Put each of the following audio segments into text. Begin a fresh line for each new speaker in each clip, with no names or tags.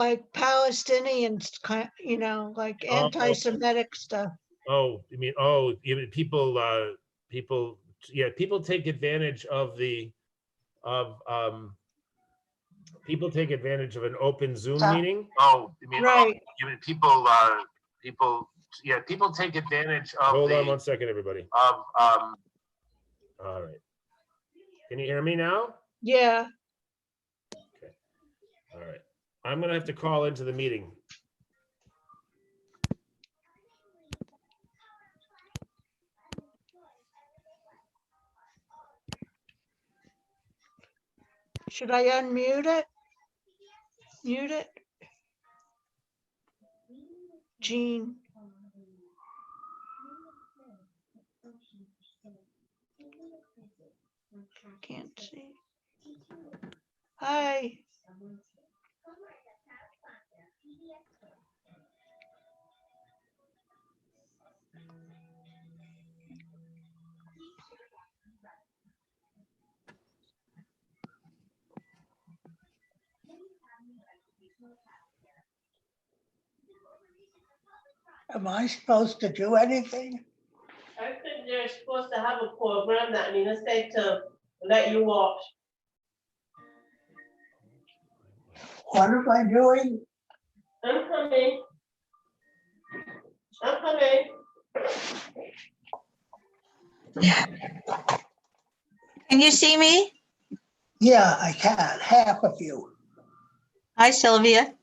like Palestinian, you know, like
Oh.
anti-Semitic stuff.
Oh, you mean, people, people take advantage of people take advantage of an open Zoom meeting. Oh, you mean,
Right.
people, people take advantage of. Hold on 1 second, everybody. All right. Can you hear me now?
Yeah.
Okay. All right. I'm gonna have to call into the meeting.
Should I unmute it? Mute it? Jean. Can't see. Hi.
Am I supposed to do anything?
I think they're supposed to have a program that Nina said to let you watch.
What am I doing?
I'm coming. I'm coming.
Can you see me?
Yeah, I can, half of you.
Hi, Sylvia.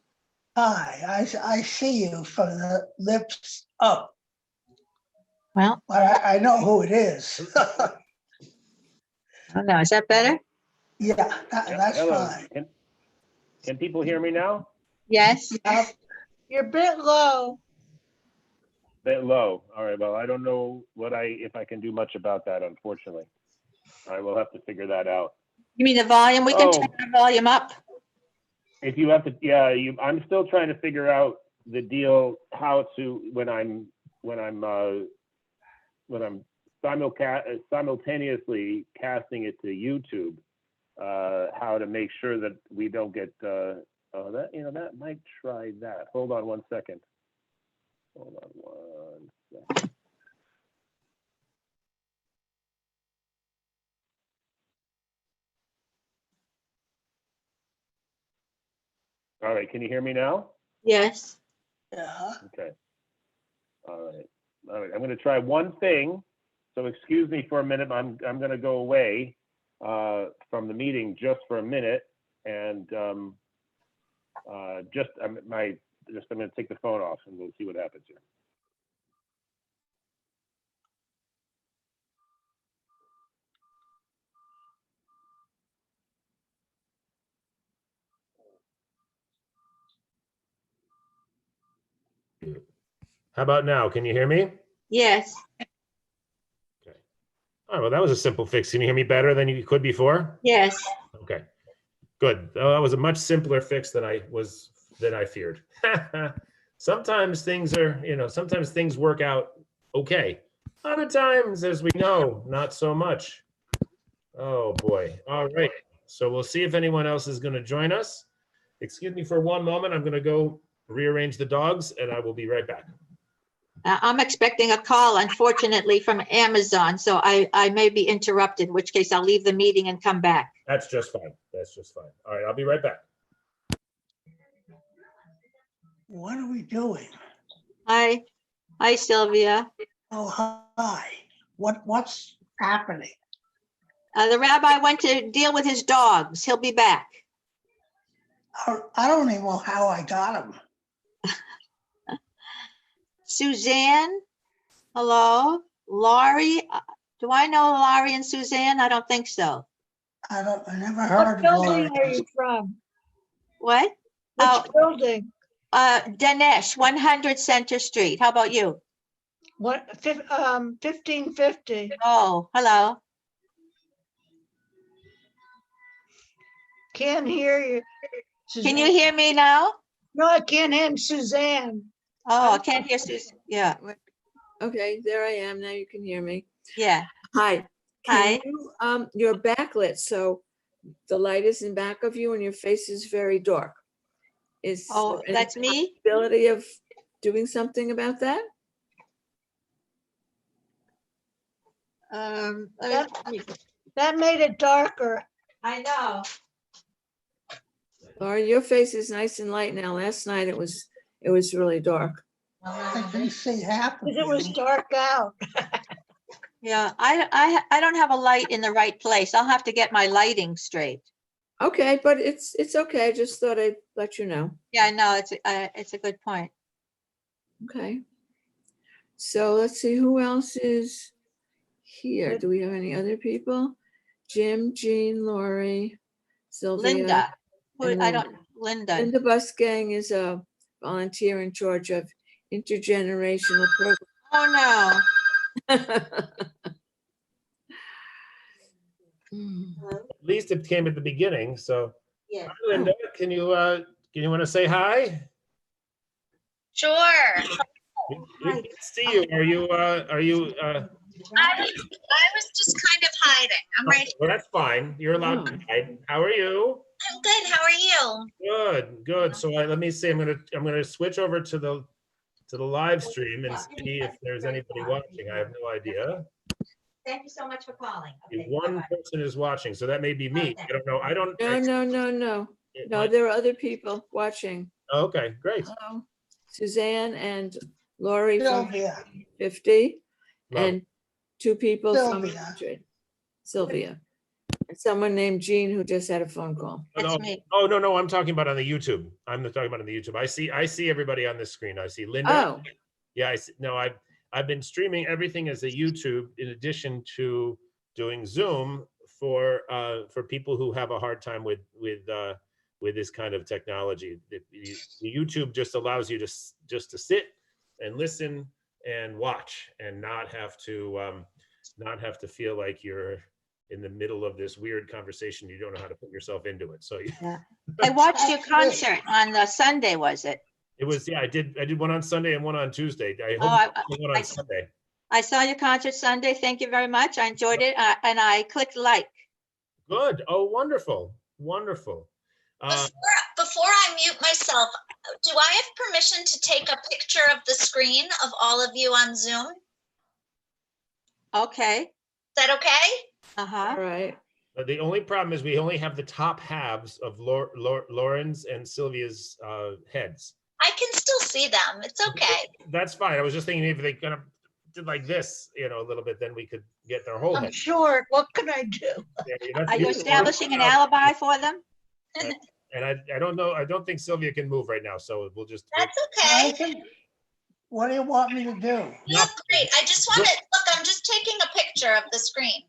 Hi, I see you from the lips up,
Well,
but I know who it is.
I don't know. Is that better?
Yeah, that's
Hello.
fine.
Can people hear me now?
Yes.
Yep.
You're a bit low.
Bit low. All right. Well, I don't know if I can do much about that, unfortunately. I will have to figure that out.
You mean the volume? We can turn the volume up.
If you have to, yeah, I'm still trying to figure out the deal, how to, when I'm simultaneously casting it to YouTube, how to make sure that we don't get, that might try that. Hold on 1 second. Hold on 1 second. All right, can you hear me now?
Yes.
Yeah.
Okay. All right. I'm going to try one thing. So excuse me for a minute. I'm going to go away from the meeting just for a minute, and I'm going to take the phone off, and we'll see what happens here. How about now? Can you hear me?
Yes.
Okay. All right. Well, that was a simple fix. Can you hear me better than you could before?
Yes.
Okay. Good. That was a much simpler fix than I feared. Sometimes things sometimes things work out okay. Other times, as we know, not so much. Oh boy. All right. So we'll see if anyone else is going to join us. Excuse me for one moment. I'm going to go rearrange the dogs, and I will be right back.
I'm expecting a call, unfortunately, from Amazon, so I may be interrupted, in which case I'll leave the meeting and come back.
That's just fine. That's just fine. All right. I'll be right back.
What are we doing?
Hi. Hi, Sylvia.
Oh, hi. What's happening?
The rabbi went to deal with his dogs. He'll be back.
I don't even know how I got him.
Suzanne, hello. Laurie, do I know Laurie and Suzanne? I don't think so.
I never
What
heard of
building
Laurie.
are you from?
What?
Which
Oh,
building?
Dinesh, 100 Center Street. How about you?
What, 1550?
Oh, hello.
Can't hear you.
Can you hear me now?
No, I can't hear Suzanne.
Oh, I can't hear Susan. Yeah,
Okay, there I am. Now you can hear me.
yeah.
Hi.
Hi.
Can you, you're backlit, so the light is in back of you and your face is very dark. Is
Oh,
there any
that's me?
possibility of doing something about that?
That made it darker.
I know.
Laura, your face is nice and light now. Last night it was really dark.
I can see half of
Because it was
you.
dark out.
Yeah, I don't have a light in the right place. I'll have to get my lighting straight.
Okay, but it's okay. I just thought I'd let you know.
Yeah, I know, it's a good point.
Okay. So let's see, who else is here? Do we have any other people? Jim, Jean, Lori, Sylvia.
Linda, who,
and
I don't, Linda.
Linda Busgang is a volunteer in charge of intergenerational
Oh, no.
program.
At least it came at the beginning, so.
Yeah.
Hi, Linda, can you want to say hi?
Sure.
We can see you. Are you?
I was just kind of hiding. I'm right.
Well, that's fine. You're allowed to hide. How are you?
I'm good. How are you?
Good, good. So let me see. I'm gonna switch over to the live stream and see if there's anybody watching. I have no idea.
Thank you so much for calling.
If
Okay,
one
bye-bye.
person is watching, so that may be me. I don't know. I don't.
No.
it
No,
might-
there are other people watching.
Okay, great.
Hello, Suzanne and Lori from
Sylvia,
50
Well,
and two people from
Sylvia.
100. Sylvia. And someone named Jean who just had a phone call.
That's
no,
me.
oh no, I'm talking about on the YouTube. I'm talking about on the YouTube. I see everybody on this screen. I see Linda.
Oh,
Yeah, I've been streaming everything as a YouTube in addition to doing Zoom for people who have a hard time with this kind of technology. The YouTube just allows you to just to sit and listen and watch and not have to feel like you're in the middle of this weird conversation. You don't know how to put yourself into it. So
I watched your concert on Sunday, was it?
it was, yeah, I did one on Sunday and one on Tuesday. I
Oh,
hope
I-
you did one on
I-
Sunday.
I saw your concert Sunday. Thank you very much. I enjoyed it, and I clicked like.
Good. Oh, wonderful. Wonderful.
Before I mute myself, do I have permission to take a picture of the screen of all of you on Zoom? Is
Okay,
that okay?
uh-huh.
all right.
The only problem is we only have the top halves of Lauren's and Sylvia's heads.
I can still see them. It's okay.
That's fine. I was just thinking if they kind of did like this, a little bit, then we could get their whole
I'm
head.
short. What can I do?
Are you establishing an alibi for them?
And I don't know. I don't think Sylvia can move right now, so we'll just.
That's
I
okay.
can, what do you want me to do?
You look great. I just want to, look, I'm just taking a picture of the screen.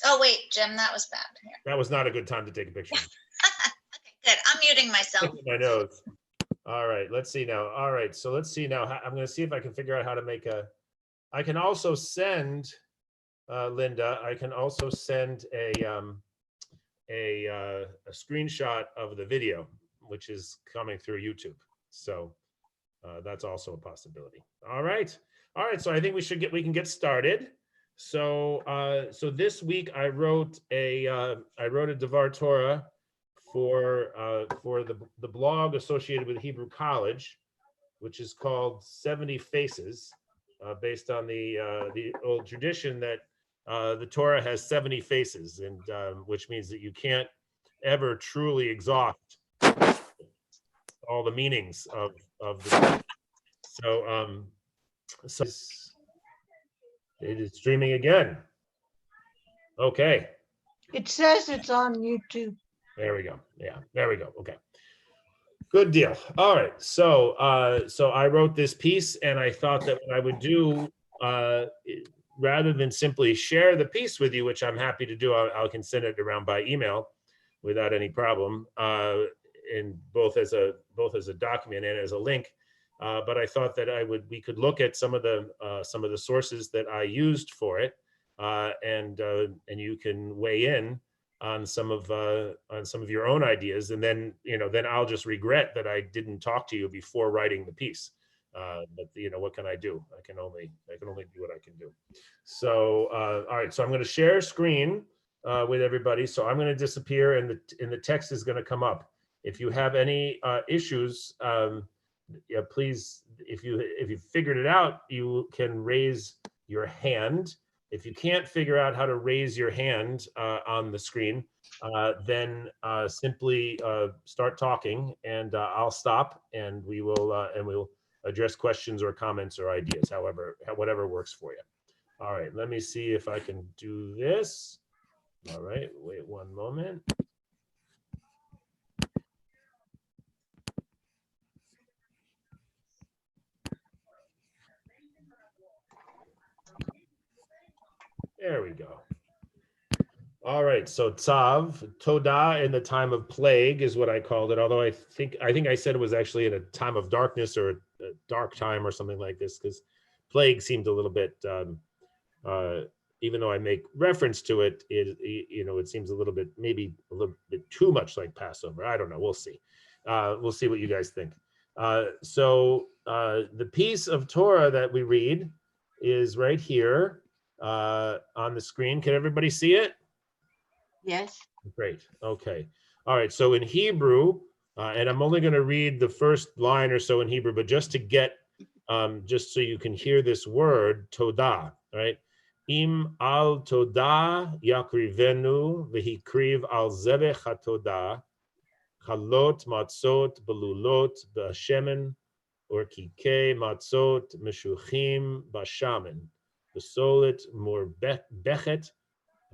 Oh, wait, Jim, that was bad. Here.
That was not a good time to take a picture.
Okay, good. I'm muting myself.
My nose. All right, let's see now. All right, so let's see now. I'm going to see if I can figure out how to make a. I can also send Linda. I can also send a screenshot of the video, which is coming through YouTube. So that's also a possibility. All right. So I think we can get started. So so this week I wrote a Devar Torah for the blog associated with Hebrew College, which is called 70 Faces, based on the old tradition that the Torah has 70 faces, and which means that you can't ever truly exhaust all the meanings of the. So it is streaming again. Okay.
It says it's on YouTube.
There we go. Yeah, there we go. Okay. Good deal. All right. So so I wrote this piece, and I thought that what I would do, rather than simply share the piece with you, which I'm happy to do, I can send it around by email without any problem, and both as a document and as a link. But I thought that we could look at some of the sources that I used for it, and you can weigh in on some of your own ideas, and then then I'll just regret that I didn't talk to you before writing the piece. But what can I do? I can only do what I can do. So all right, so I'm going to share screen, with everybody. So I'm going to disappear and the text is going to come up. If you have any issues, yeah, please, if you figured it out, you can raise your hand. If you can't figure out how to raise your hand on the screen, then simply start talking, and I'll stop, and we'll address questions or comments or ideas, whatever works for you. All right, let me see if I can do this. All right, wait one moment. There we go. All right, so Tzav, Todah in the time of plague is what I called it, although I think I said it was actually in a time of darkness or a dark time or something like this, because plague seemed a little bit, even though I make reference to it, it seems a little bit, maybe a little bit too much like Passover. I don't know, we'll see. We'll see what you guys think. So the piece of Torah that we read is right here on the screen. Can everybody see it?
Yes.
Great. Okay. All right. So in Hebrew, and I'm only going to read the first line or so in Hebrew, but just to get, just so you can hear this word, Todah, right? Im al Todah yakrivenu v'hikriv al zebech hatodah chalot matzot belulot b'shemen or kikei matzot meshuchim b'shamen b'solet mur bechet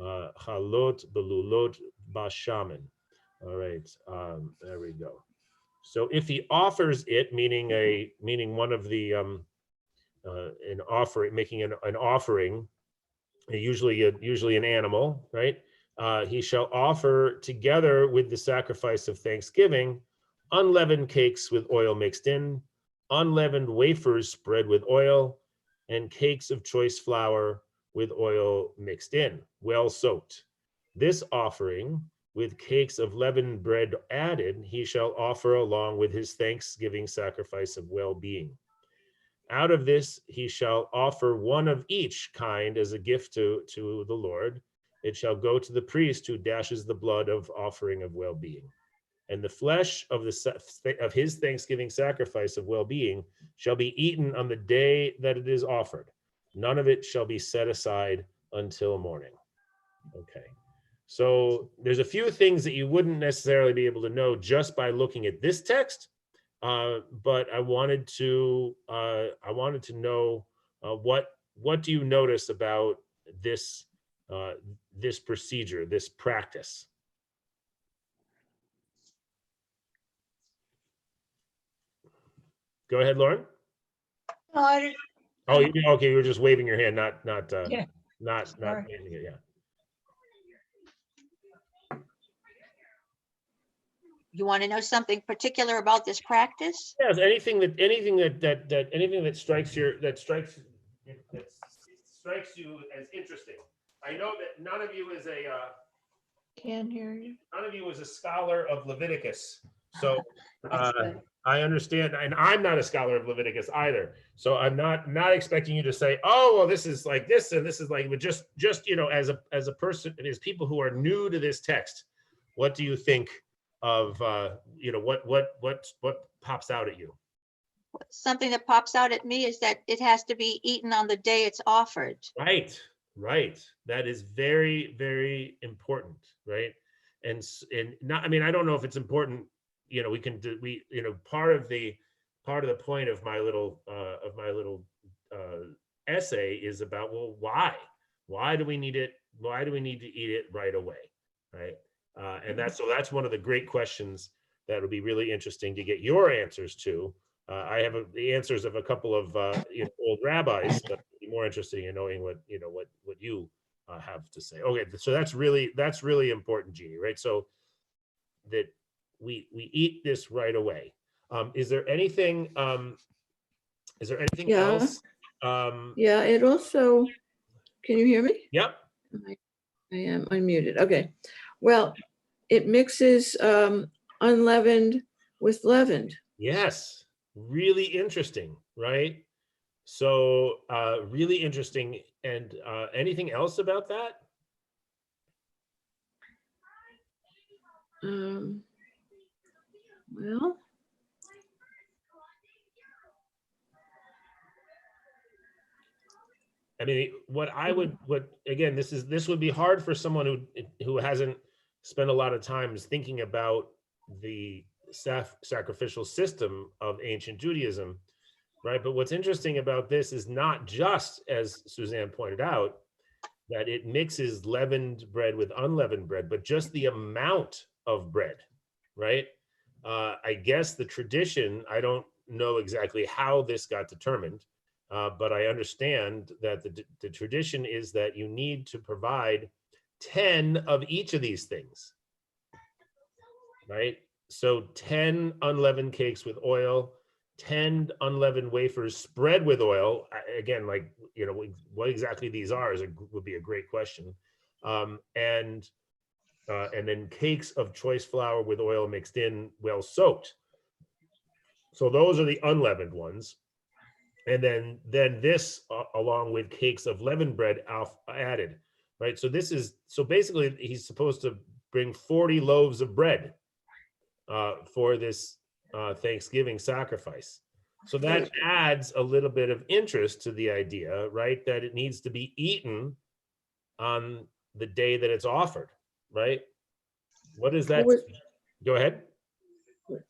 Chalot belulot bashaman. All right, there we go. So if he offers it, meaning one of the an offering, making an offering, usually an animal, right? He shall offer together with the sacrifice of thanksgiving, unleavened cakes with oil mixed in, unleavened wafers spread with oil, and cakes of choice flour with oil mixed in, well soaked. This offering, with cakes of leavened bread added, he shall offer along with his thanksgiving sacrifice of well-being. Out of this he shall offer one of each kind as a gift to the Lord. It shall go to the priest who dashes the blood of offering of well-being. And the flesh of his thanksgiving sacrifice of well-being shall be eaten on the day that it is offered. None of it shall be set aside until morning. Okay. So there's a few things that you wouldn't necessarily be able to know just by looking at this text, but I wanted to know what do you notice about this this procedure, this practice? Go ahead, Lauren.
No, I
Oh, okay. You were just waving your hand, not
Yeah. Sorry.
waving it. Yeah.
You want to know something particular about this practice?
Yes. Anything that strikes you as interesting. I know that none of you is a scholar of Leviticus, so I understand, and I'm not a scholar of Leviticus either. So I'm not expecting you to say, oh, well, this is like this and this is like, but just as a person, as people who are new to this text, what do you think of what pops out at you?
Something that pops out at me is that it has to be eaten on the day it's offered.
Right. That is very, very important, right? And not, I mean, I don't know if it's important. Part of the point of my little essay is about, well, why do we need it? Why do we need to eat it right away, right? And that's one of the great questions that would be really interesting to get your answers to. I have the answers of a couple of old rabbis, but it'd be more interesting in knowing what you have to say. Okay, so that's really important, Jeannie, right? So that we eat this right away. Is there anything
Yeah.
else?
Yeah, it also, can you hear me?
Yep.
I am unmuted. Okay. Well, it mixes unleavened with leavened.
Yes. Really interesting, right? So really interesting. And anything else about that?
Well,
I mean, what again, this would be hard for someone who hasn't spent a lot of time thinking about the sacrificial system of ancient Judaism, right? But what's interesting about this is not just, as Suzanne pointed out, that it mixes leavened bread with unleavened bread, but just the amount of bread, right? I guess the tradition, I don't know exactly how this got determined, but I understand that the tradition is that you need to provide 10 of each of these things, right? So 10 unleavened cakes with oil, 10 unleavened wafers spread with oil. Again, like, you know, what exactly these are would be a great question. And then cakes of choice flour with oil mixed in, well soaked. So those are the unleavened ones. And then this along with cakes of leavened bread added, right? So basically he's supposed to bring 40 loaves of bread for this Thanksgiving sacrifice. So that adds a little bit of interest to the idea, right? That it needs to be eaten on the day that it's offered, right? What is that? Go ahead.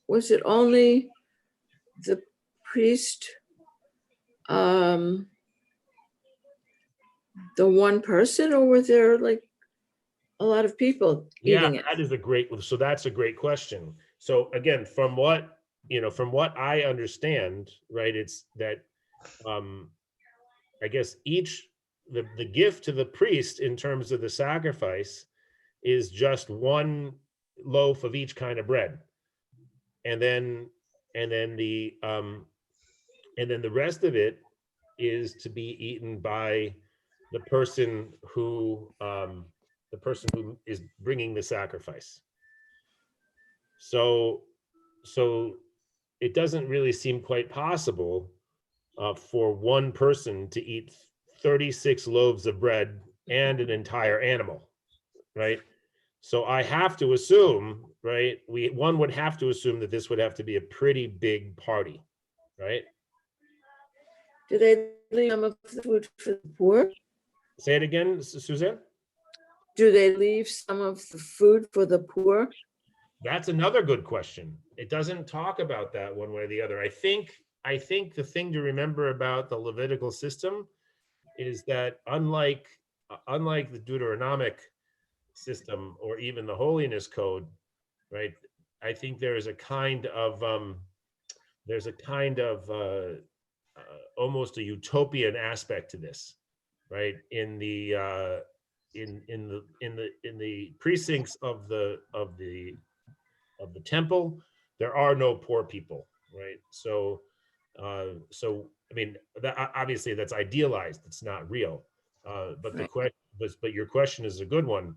Was it only the priest, the one person, or were there like a lot of people eating it?
That's a great question. So again, from what I understand, right, it's that I guess the gift to the priest in terms of the sacrifice is just one loaf of each kind of bread, and then the rest of it is to be eaten by the person who is bringing the sacrifice. So it doesn't really seem quite possible for one person to eat 36 loaves of bread and an entire animal, right? So I have to assume, right, one would have to assume that this would have to be a pretty big party, right?
Do they leave some of the food for the poor?
Say it again, Suzanne?
Do they leave some of the food for the poor?
That's another good question. It doesn't talk about that one way or the other. I think the thing to remember about the Levitical system is that unlike the Deuteronomic system or even the Holiness Code, right? I think there is a kind of almost a utopian aspect to this, right? In the precincts of the temple, there are no poor people, right? So I mean, obviously that's idealized; it's not real. But the question, but your question is a good one.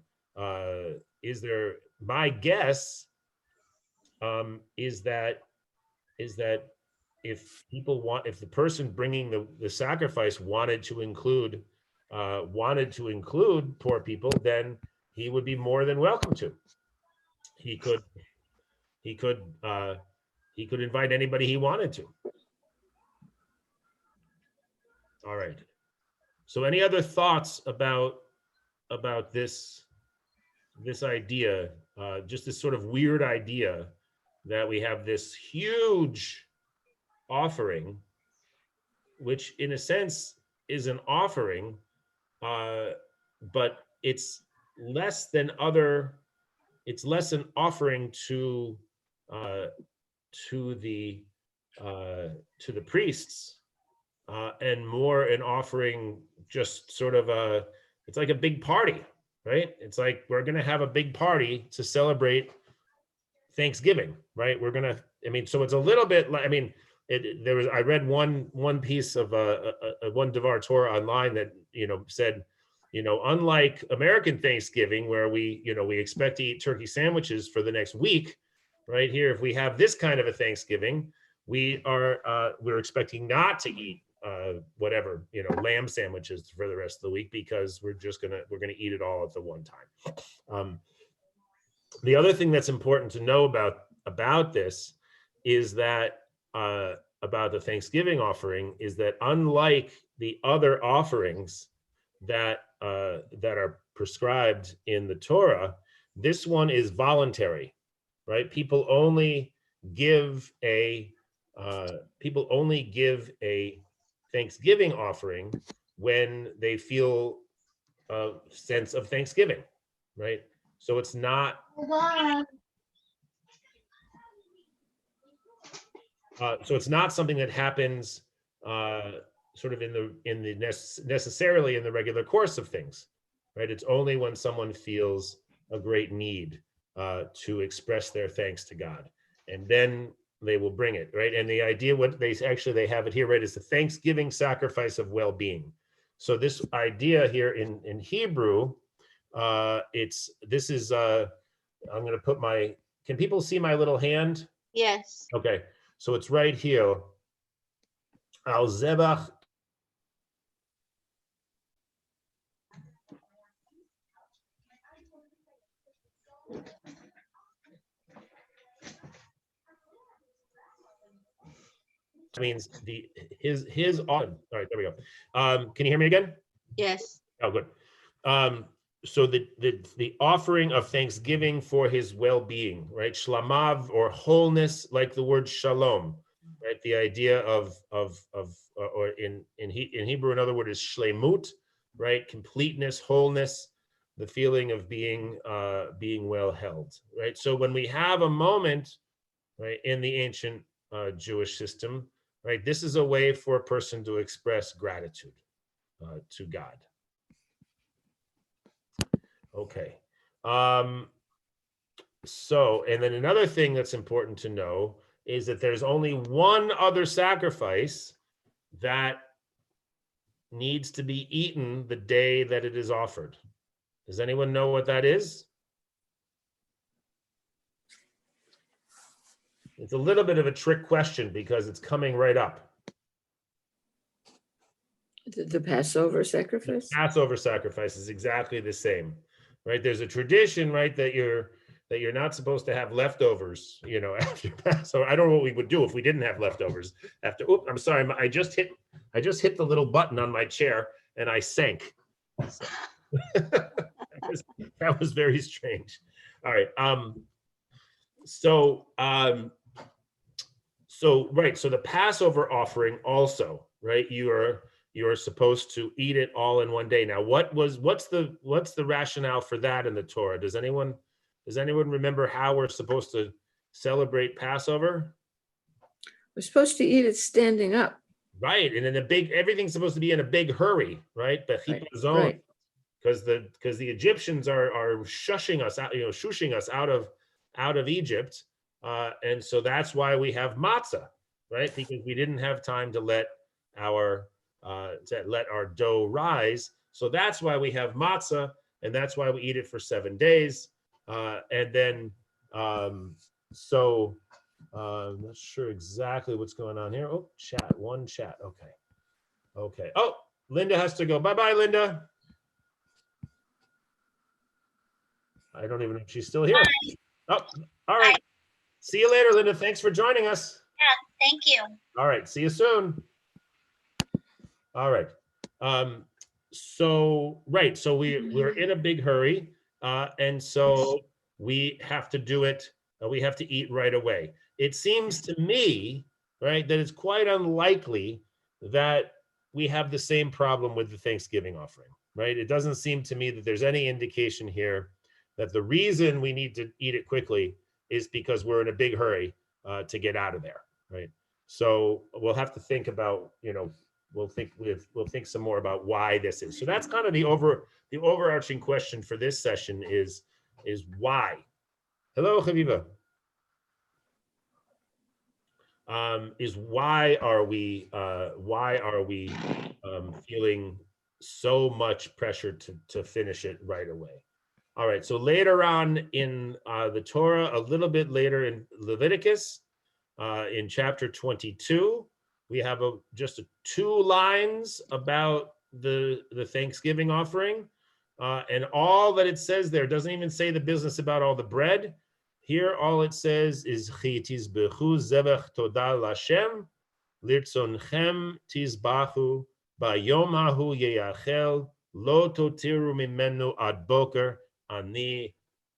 Is there? My guess is that if the person bringing the sacrifice wanted to include poor people, then he would be more than welcome to. He could invite anybody he wanted to. All right. So any other thoughts about this idea, just this sort of weird idea that we have this huge offering, which in a sense is an offering, but it's less an offering to the priests, and more an offering, just sort of it's like a big party, right? It's like we're gonna have a big party to celebrate Thanksgiving, right? So it's a little bit like, I mean, I read one piece of one Devar Torah online that, said, unlike American Thanksgiving, where we expect to eat turkey sandwiches for the next week, right here, if we have this kind of a Thanksgiving, we're expecting not to eat lamb sandwiches for the rest of the week, because we're gonna eat it all at the one time. The other thing that's important to know about this is that about the Thanksgiving offering is that unlike the other offerings that are prescribed in the Torah, this one is voluntary, right? People only give a Thanksgiving offering when they feel a sense of Thanksgiving, right? So it's not. So it's not something that happens sort of necessarily in the regular course of things, right? It's only when someone feels a great need to express their thanks to God, and then they will bring it, right? And the idea, what they have it here, right, is the Thanksgiving sacrifice of well-being. So this idea here in Hebrew, I'm going to put my. Can people see my little hand?
Yes.
Okay. So it's right here. Al Zebach. Means his all right, there we go. Can you hear me again?
Yes.
Oh, good. So the offering of thanksgiving for his well-being, right? Shlamav, or wholeness, like the word shalom, right? The idea of or in Hebrew, another word is shlemut, right? Completeness, wholeness, the feeling of being well held, right? So when we have a moment, right, in the ancient Jewish system, right, this is a way for a person to express gratitude to God. Okay. So, and then another thing that's important to know is that there's only one other sacrifice that needs to be eaten the day that it is offered. Does anyone know what that is? It's a little bit of a trick question because it's coming right up.
The Passover sacrifice?
Passover sacrifice is exactly the same, right? There's a tradition, right, that you're not supposed to have leftovers, after Passover. I don't know what we would do if we didn't have leftovers after. Oops, I'm sorry, I just hit the little button on my chair and I sank. So, that was very strange. All right. So the Passover offering also, right? You are supposed to eat it all in one day. Now, what's the rationale for that in the Torah? Does anyone remember how we're supposed to celebrate Passover?
We're supposed to eat it standing up.
Right, and then everything's supposed to be in a big hurry, right?
Right.
Because the Egyptians are shushing us out of Egypt, and so that's why we have matzah, right? Because we didn't have time to let our dough rise, so that's why we have matzah, and that's why we eat it for 7 days, and then I'm not sure exactly what's going on here. Oh, chat. Okay. Oh, Linda has to go. Bye, Linda. I don't even know if she's still here. Oh, all right.
Bye.
See you later, Linda. Thanks for joining us.
Yeah, thank you.
All right. See you soon. All right. So we're in a big hurry, and so we have to do it. We have to eat right away. It seems to me, right, that it's quite unlikely that we have the same problem with the Thanksgiving offering, right? It doesn't seem to me that there's any indication here that the reason we need to eat it quickly is because we're in a big hurry to get out of there, right? So we'll have to think about, we'll think some more about why this is. So that's kind of the overarching question for this session is why. Hello, Chaviva. Is why are we feeling so much pressure to finish it right away? All right, so later on in the Torah, a little bit later in Leviticus, in chapter 22, we have just 2 lines about the Thanksgiving offering. And all that it says there doesn't even say the business about all the bread. Here, all it says is Chi tizbechu zevach todah l'Hashem lirtzonchem tizbachu bayom hahu yeyachel lo totiru mimenu ad boker ani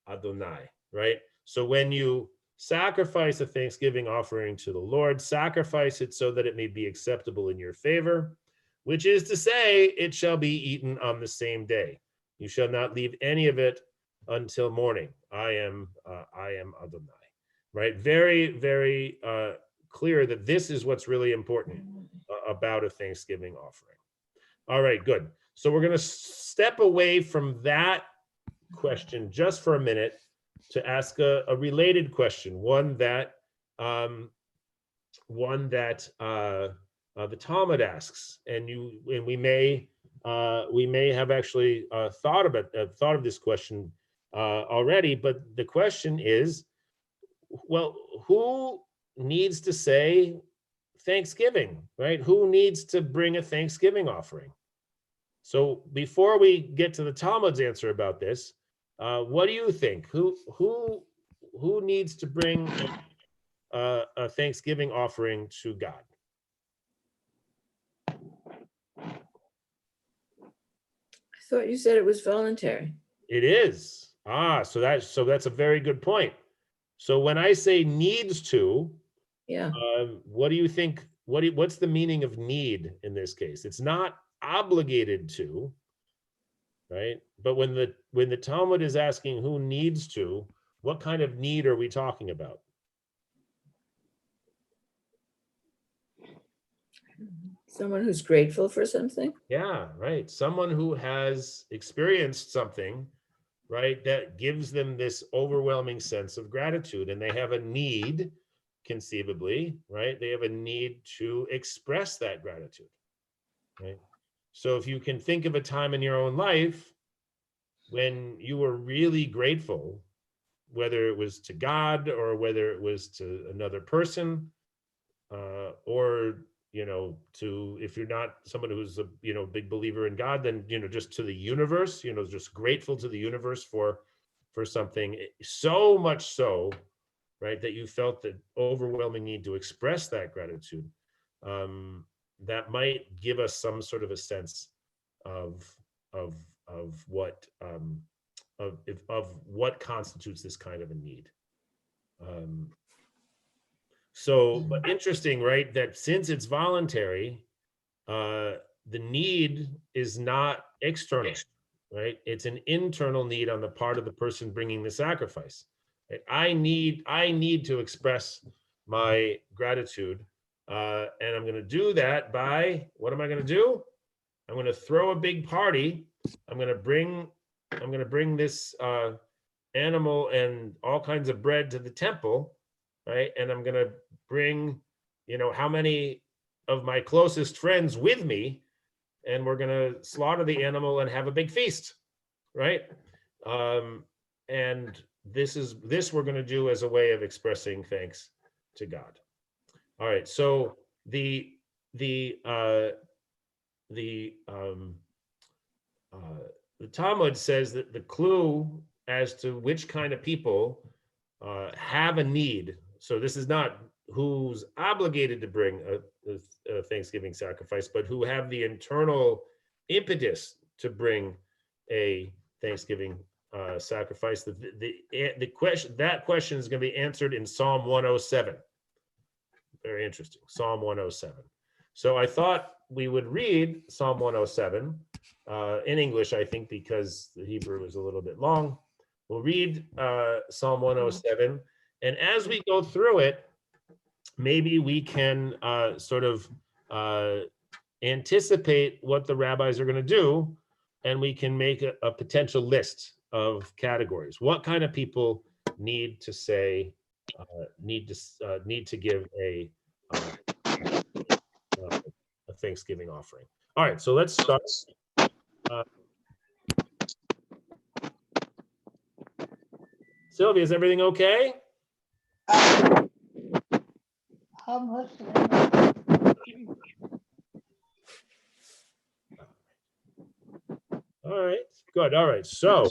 Adonai. Right. So when you sacrifice a thanksgiving offering to the Lord, sacrifice it so that it may be acceptable in your favor, which is to say, it shall be eaten on the same day. You shall not leave any of it until morning. I am Adonai. Right? Very, very clear that this is what's really important about a Thanksgiving offering. All right, good. So we're going to step away from that question just for a minute to ask a related question, one that the Talmud asks, and we may have actually thought of this question already, but the question is, well, who needs to say Thanksgiving, right? Who needs to bring a Thanksgiving offering? So before we get to the Talmud's answer about this, what do you think? Who needs to bring a Thanksgiving offering to God?
I thought you said it was voluntary.
It is. So that's a very good point. So when I say needs to,
Yeah.
what do you think? What's the meaning of need in this case? It's not obligated to, right? But when the Talmud is asking who needs to, what kind of need are we talking about?
Someone who's grateful for something.
Yeah, right. Someone who has experienced something, right, that gives them this overwhelming sense of gratitude, and they have a need, conceivably, right? They have a need to express that gratitude, right? So if you can think of a time in your own life when you were really grateful, whether it was to God or whether it was to another person, or to, if you're not someone who's a big believer in God, then just to the universe, just grateful to the universe for something so much so, right, that you felt the overwhelming need to express that gratitude. That might give us some sort of a sense of what what constitutes this kind of a need. But interesting, right, that since it's voluntary, the need is not external, right? It's an internal need on the part of the person bringing the sacrifice. Right? I need to express my gratitude, and I'm going to do that by, what am I going to do? I'm going to throw a big party. I'm going to bring this animal and all kinds of bread to the temple, right? And I'm going to bring, how many of my closest friends with me, and we're going to slaughter the animal and have a big feast, right? And this we're going to do as a way of expressing thanks to God. All right. So the Talmud says that the clue as to which kind of people have a need. So this is not who's obligated to bring a Thanksgiving sacrifice, but who have the internal impetus to bring a Thanksgiving sacrifice. The question is going to be answered in Psalm 107. Very interesting. Psalm 107. So I thought we would read Psalm 107 in English, I think, because the Hebrew is a little bit long. We'll read Psalm 107. And as we go through it, maybe we can sort of anticipate what the rabbis are going to do, and we can make a potential list of categories. What kind of people need to say, need to give a Thanksgiving offering? All right, so let's start. Sylvia, is everything okay?
I'm listening.
All right. Good. All right. So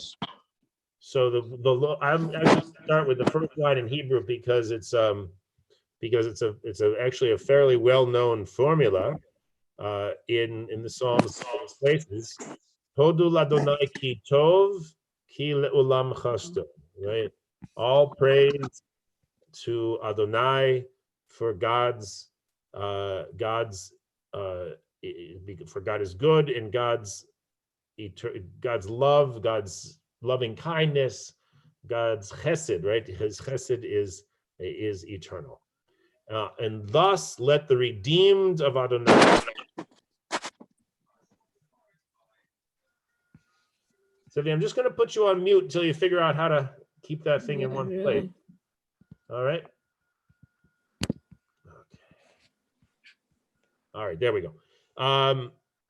I'm going to start with the first line in Hebrew because it's actually a fairly well-known formula in the Psalms places. Todu ladonai ki tov ki le'ulam chasto. Right. All praise to Adonai for God's for God is good, and God's love, God's loving kindness, God's chesed, right? His chesed is eternal. And thus let the redeemed of Adonai. Sylvia, I'm just going to put you on mute until you figure out how to keep that thing in
Yeah,
one
really.
place. All right. Okay. All right, there we go.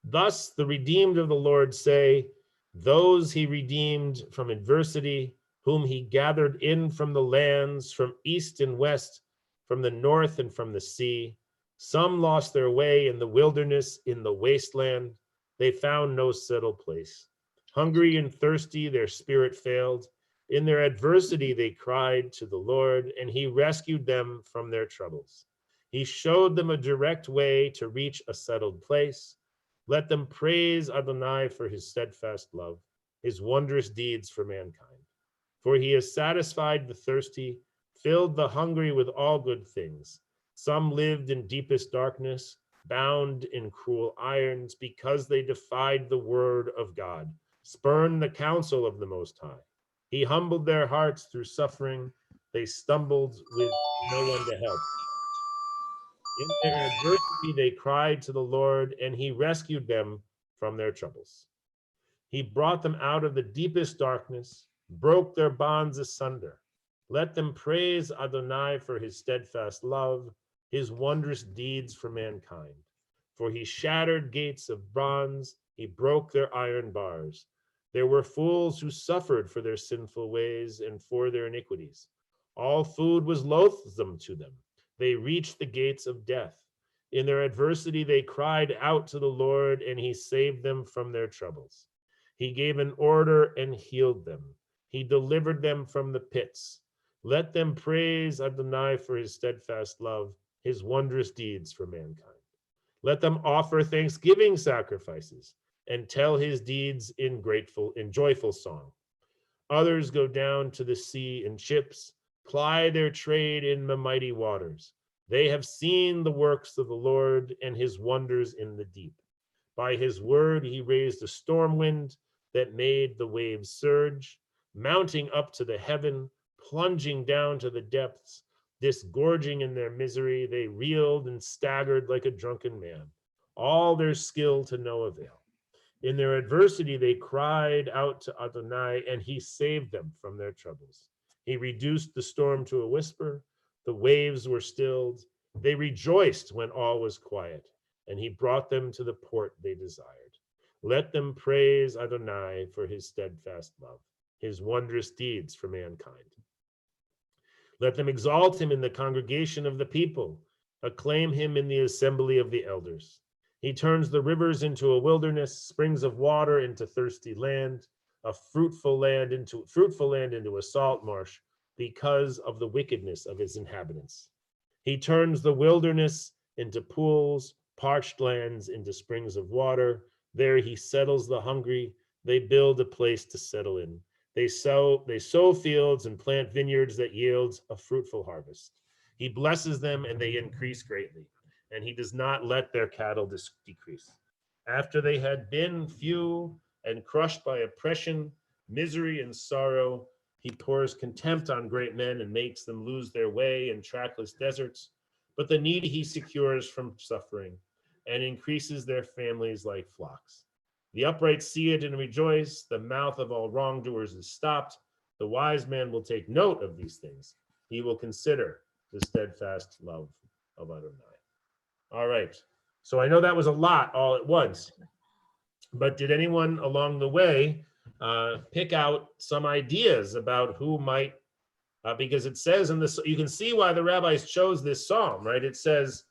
Thus the redeemed of the Lord say, those he redeemed from adversity, whom he gathered in from the lands, from east and west, from the north and from the sea. Some lost their way in the wilderness, in the wasteland. They found no settled place. Hungry and thirsty, their spirit failed. In their adversity, they cried to the Lord, and he rescued them from their troubles. He showed them a direct way to reach a settled place. Let them praise Adonai for his steadfast love, his wondrous deeds for mankind. For he has satisfied the thirsty, filled the hungry with all good things. Some lived in deepest darkness, bound in cruel irons, because they defied the word of God, spurned the counsel of the Most High. He humbled their hearts through suffering. They stumbled with no one to help. In their adversity, they cried to the Lord, and he rescued them from their troubles. He brought them out of the deepest darkness, broke their bonds asunder. Let them praise Adonai for his steadfast love, his wondrous deeds for mankind. For he shattered gates of bronze, he broke their iron bars. There were fools who suffered for their sinful ways and for their iniquities. All food was loathsome to them. They reached the gates of death. In their adversity, they cried out to the Lord, and he saved them from their troubles. He gave an order and healed them. He delivered them from the pits. Let them praise Adonai for his steadfast love, his wondrous deeds for mankind. Let them offer thanksgiving sacrifices and tell his deeds in joyful song. Others go down to the sea in ships, ply their trade in the mighty waters. They have seen the works of the Lord and his wonders in the deep. By his word, he raised a storm wind that made the waves surge, mounting up to the heaven, plunging down to the depths. Disgorging in their misery, they reeled and staggered like a drunken man, all their skill to no avail. In their adversity, they cried out to Adonai, and he saved them from their troubles. He reduced the storm to a whisper. The waves were stilled. They rejoiced when all was quiet, and he brought them to the port they desired. Let them praise Adonai for his steadfast love, his wondrous deeds for mankind. Let them exalt him in the congregation of the people, acclaim him in the assembly of the elders. He turns the rivers into a wilderness, springs of water into thirsty land, a fruitful land into a salt marsh, because of the wickedness of his inhabitants. He turns the wilderness into pools, parched lands into springs of water. There he settles the hungry. They build a place to settle in. They sow fields and plant vineyards that yields a fruitful harvest. He blesses them and they increase greatly, and he does not let their cattle decrease. After they had been few and crushed by oppression, misery, and sorrow, he pours contempt on great men and makes them lose their way in trackless deserts. But the needy he secures from suffering and increases their families like flocks. The upright see it and rejoice. The mouth of all wrongdoers is stopped. The wise man will take note of these things. He will consider the steadfast love of Adonai. All right. So I know that was a lot all at once, but did anyone along the way pick out some ideas about who might, because it says in this, you can see why the rabbis chose this psalm, right? It says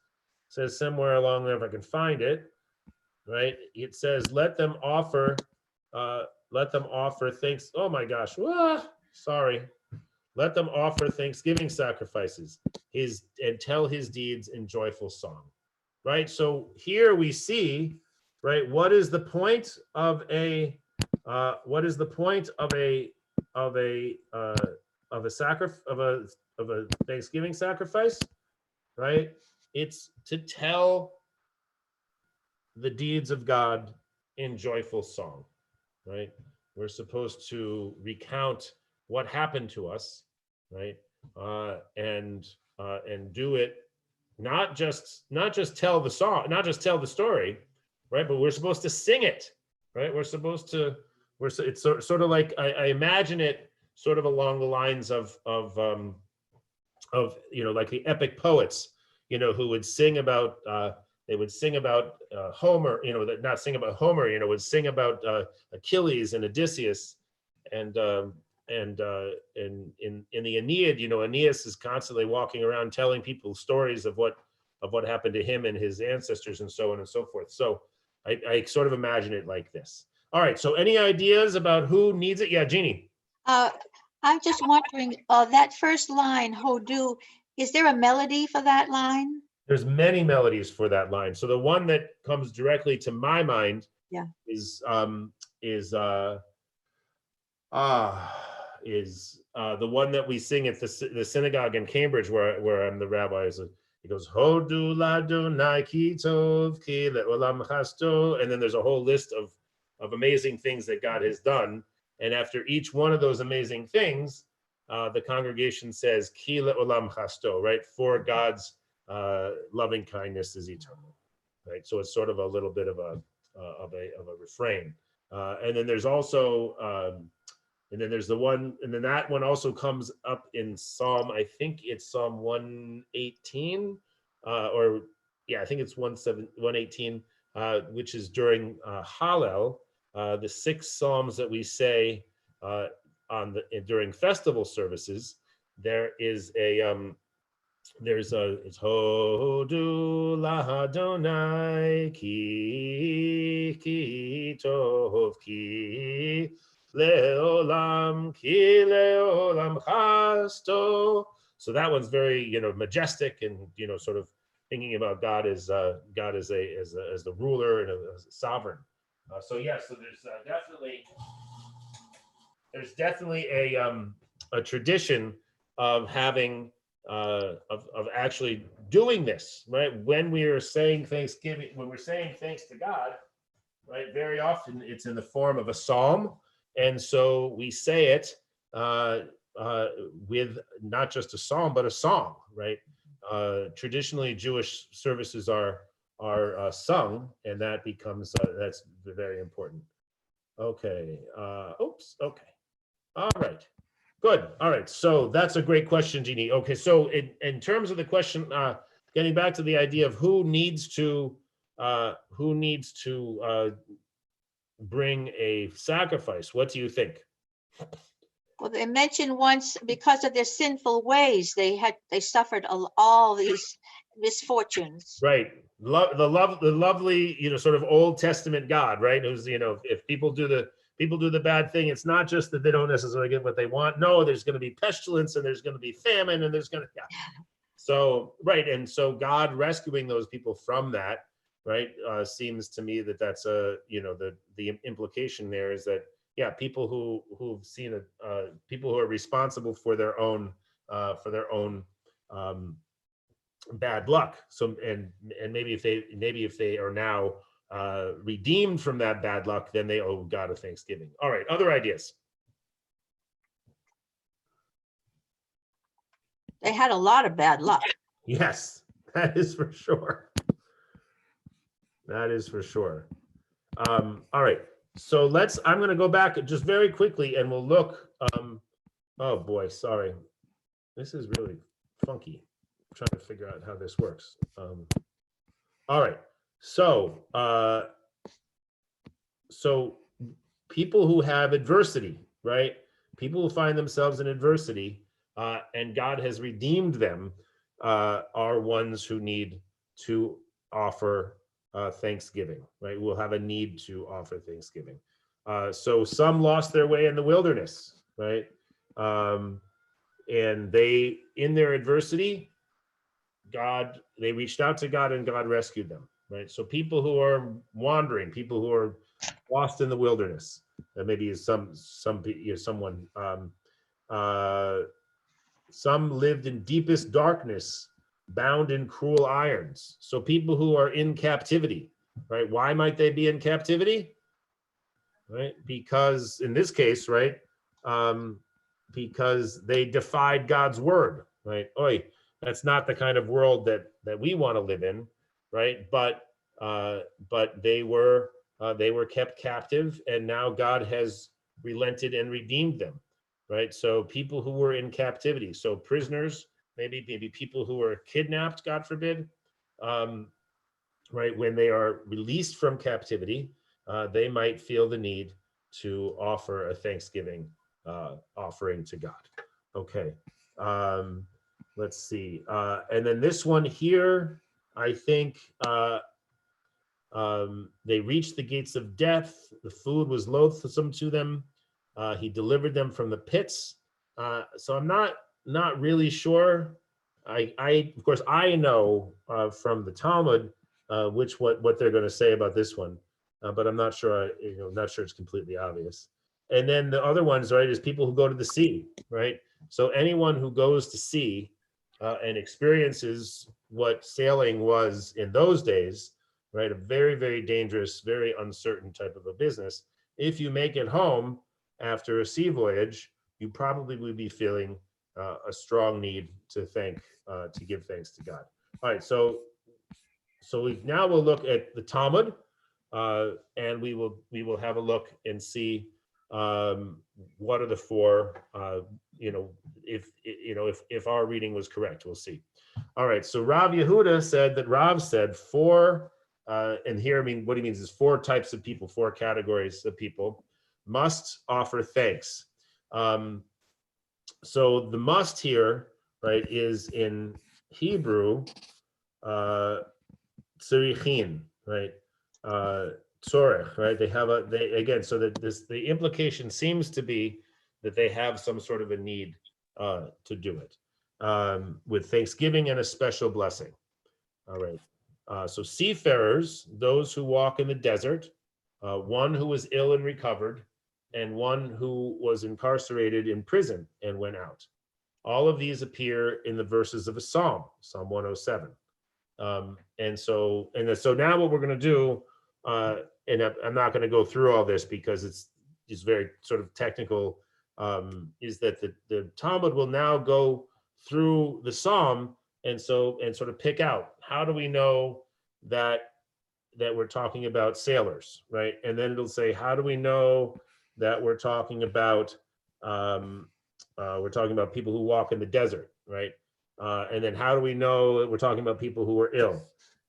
somewhere along there, if I can find it, right? It says, let them offer let them offer thanks. Oh my gosh. Sorry. Let them offer thanksgiving sacrifices and tell his deeds in joyful song. Right. So here we see, right, what is the point of a Thanksgiving sacrifice, right? It's to tell the deeds of God in joyful song, right? We're supposed to recount what happened to us, right? And do it, not just tell the song, not just tell the story, right? But we're supposed to sing it, right? It's sort of like, I imagine it sort of along the lines of like the epic poets, who would sing about they would sing about Homer, not sing about Homer, would sing about Achilles and Odysseus, and in the Aeneid, Aeneas is constantly walking around telling people stories of what happened to him and his ancestors and so on and so forth. So I sort of imagine it like this. All right. So any ideas about who needs it? Yeah, Jeannie.
I'm just wondering, that first line, Hodu, is there a melody for that line?
There's many melodies for that line. So the one that comes directly to my mind is the one that we sing at the synagogue in Cambridge, where I'm the rabbi. It goes Hodu Ladonai ki tov ki le'olam chasto, and then there's a whole list of amazing things that God has done. And after each one of those amazing things, the congregation says ki le'olam chasto, right? For God's loving kindness is eternal, right? So it's sort of a little bit of a refrain. And then there's also and then there's the one, and then that one also comes up in Psalm, I think it's Psalm 118, I think it's 118, which is during Hallel, the 6 Psalms that we say during festival services. There is it's Hodu Ladonai ki tov ki le'olam chasto. So that one's very majestic, and sort of thinking about God as the ruler and as a sovereign. So there's definitely a tradition of having of actually doing this, right? When we are saying Thanksgiving, when we're saying thanks to God, right? Very often it's in the form of a psalm, and so we say it with not just a psalm but a song, right? Traditionally, Jewish services are sung, and that becomes that's very important. Okay. Okay. All right. Good. All right. So that's a great question, Jeannie. Okay. So in terms of the question, getting back to the idea of who needs to bring a sacrifice, what do you think?
Well, they mentioned once, because of their sinful ways, they suffered all these misfortunes.
Right. The lovely, sort of Old Testament God, right? Who's, if people do the bad thing, it's not just that they don't necessarily get what they want. No, there's going to be pestilence, and there's going to be famine, and there's going to, So, right. And so God rescuing those people from that, right, seems to me that that's the implication there is that, people who've seen people who are responsible for their own bad luck. So, and maybe if they are now redeemed from that bad luck, then they owe God a thanksgiving. All right, other ideas?
They had a lot of bad luck.
Yes, that is for sure. That is for sure. All right, so I'm going to go back just very quickly, and we'll look. Oh boy, sorry. This is really funky. I'm trying to figure out how this works. All right. So people who have adversity, right? People who find themselves in adversity, and God has redeemed them, are ones who need to offer thanksgiving, right? We'll have a need to offer thanksgiving. So some lost their way in the wilderness, right? And they, in their adversity, they reached out to God and God rescued them, right? So people who are wandering, people who are lost in the wilderness, maybe someone, some lived in deepest darkness, bound in cruel irons. So people who are in captivity, right? Why might they be in captivity? Right? Because in this case, right? Because they defied God's word, right? Oi, that's not the kind of world that we want to live in, right? But they were kept captive, and now God has relented and redeemed them, right? So people who were in captivity, so prisoners, maybe people who were kidnapped, God forbid, right? When they are released from captivity, they might feel the need to offer a Thanksgiving offering to God. Okay, let's see. And then this one here, I think they reached the gates of death. The food was loathsome to them. He delivered them from the pits. So I'm not really sure. I of course I know from the Talmud what they're going to say about this one, but I'm not sure. Not sure it's completely obvious. And then the other ones, right, is people who go to the sea, right? So anyone who goes to sea and experiences what sailing was in those days, right, a very, very dangerous, very uncertain type of a business. If you make it home after a sea voyage, you probably would be feeling a strong need to give thanks to God. All right, so now we'll look at the Talmud, and we will have a look and see what are the four. If our reading was correct, we'll see. All right, so Rav Yehuda said that Rav said four, and here I mean what he means is four types of people, four categories of people must offer thanks. So the must here, right, is in Hebrew, tzorichin, right, tzorech, right? So that the implication seems to be that they have some sort of a need to do it with thanksgiving and a special blessing. All right. So seafarers, those who walk in the desert, one who was ill and recovered, and one who was incarcerated in prison and went out. All of these appear in the verses of a psalm, Psalm 107. And so now what we're going to do, and I'm not going to go through all this because it's very sort of technical, is that the Talmud will now go through the psalm and sort of pick out, how do we know that we're talking about sailors, right? And then it'll say, how do we know that we're talking about people who walk in the desert, right? And then how do we know that we're talking about people who are ill?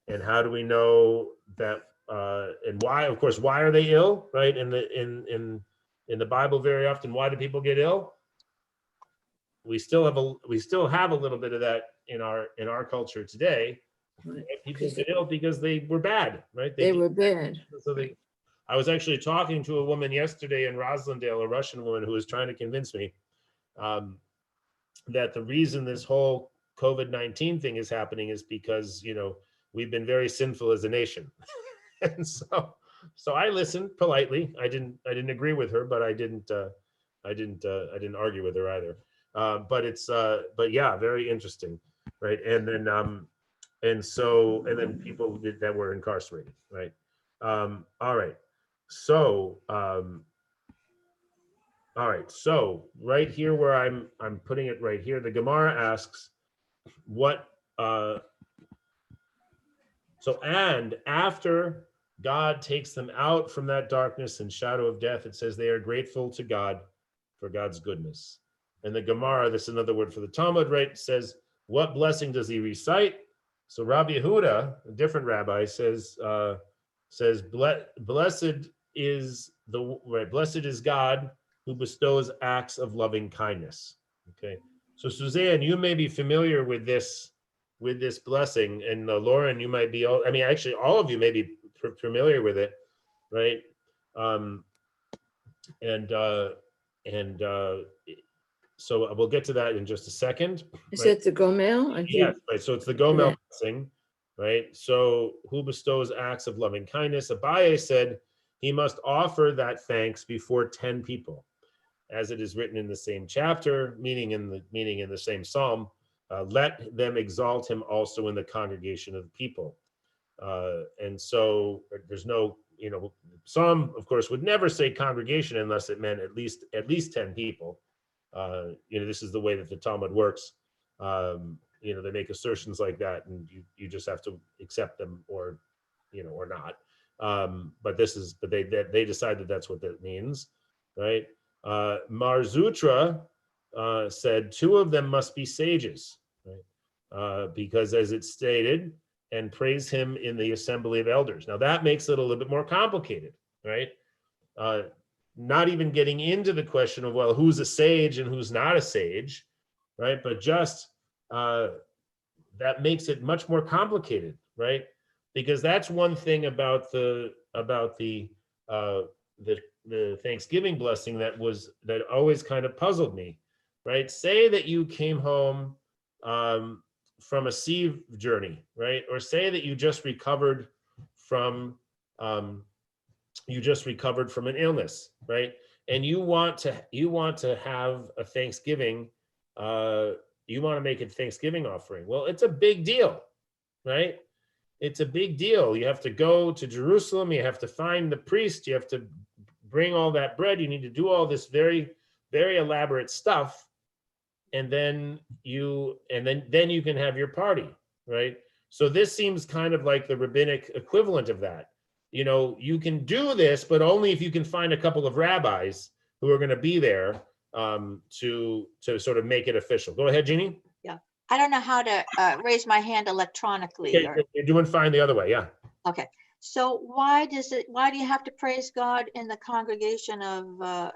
And how do we know that and why? Of course, why are they ill, right? In the Bible, very often, why do people get ill? We still have a little bit of that in our culture today.
Right.
People get ill because they were bad, right?
They were bad.
So I was actually talking to a woman yesterday in Roslindale, a Russian woman, who was trying to convince me that the reason this whole COVID-19 thing is happening is because, we've been very sinful as a nation. And so I listened politely. I didn't agree with her, but I didn't argue with her either. But yeah, very interesting, right? And then people that were incarcerated, right? All right. So right here where I'm putting it right here, the Gemara asks and after God takes them out from that darkness and shadow of death, it says they are grateful to God for God's goodness. And the Gemara, this is another word for the Talmud, right, says, what blessing does he recite? So Rabbi Yehuda, a different rabbi, says blessed is God who bestows acts of loving kindness. Okay, so Suzanne, you may be familiar with this blessing, and Lauren, you might be. Actually, all of you may be familiar with it, right? So we'll get to that in just a second.
Is
right?
that the Gomel? I
Yes,
did-
right. So it's the Gomel
Okay.
blessing, right? So who bestows acts of loving kindness? Abaye said he must offer that thanks before 10 people, as it is written in the same chapter, meaning in the same psalm. Let them exalt him also in the congregation of the people. And so there's no, Psalm, of course, would never say congregation unless it meant at least 10 people. This is the way that the Talmud works. They make assertions like that, and you just have to accept them or not. But they decide that that's what that means, right? Mar Zutra said 2 of them must be sages, right? Because as it's stated, and praise him in the assembly of elders. Now that makes it a little bit more complicated, right? Not even getting into the question of, well, who's a sage and who's not a sage, right? But just that makes it much more complicated, right? Because that's one thing about the Thanksgiving blessing that always kind of puzzled me, right? Say that you came home from a sea journey, right? Or say that you just recovered from an illness, right? And you want to have a Thanksgiving, you want to make a Thanksgiving offering. Well, it's a big deal, right? It's a big deal. You have to go to Jerusalem, you have to find the priest, you have to bring all that bread, you need to do all this very, very elaborate stuff. And then you can have your party, right? So this seems kind of like the rabbinic equivalent of that. You can do this, but only if you can find a couple of rabbis who are going to be there to sort of make it official. Go ahead, Jeannie.
I don't know how to raise my hand electronically.
Okay, you're doing fine the other way, yeah.
Okay, so why do you have to praise God in the congregation of,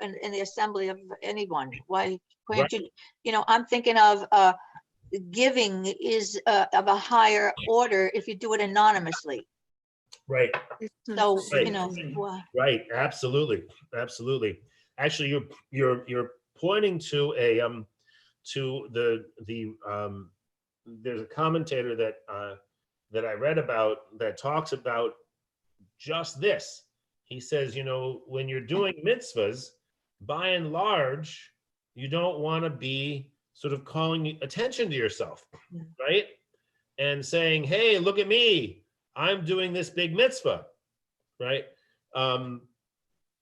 in the assembly of anyone? Why can't you, I'm thinking of giving is of a higher order if you do it anonymously.
Right.
It's not
So,
the same
Right.
thing.
Right, absolutely. Actually, you're pointing to there's a commentator that I read about that talks about just this. He says, when you're doing mitzvahs, by and large, you don't want to be sort of calling attention to yourself, right? And saying, hey, look at me, I'm doing this big mitzvah, right?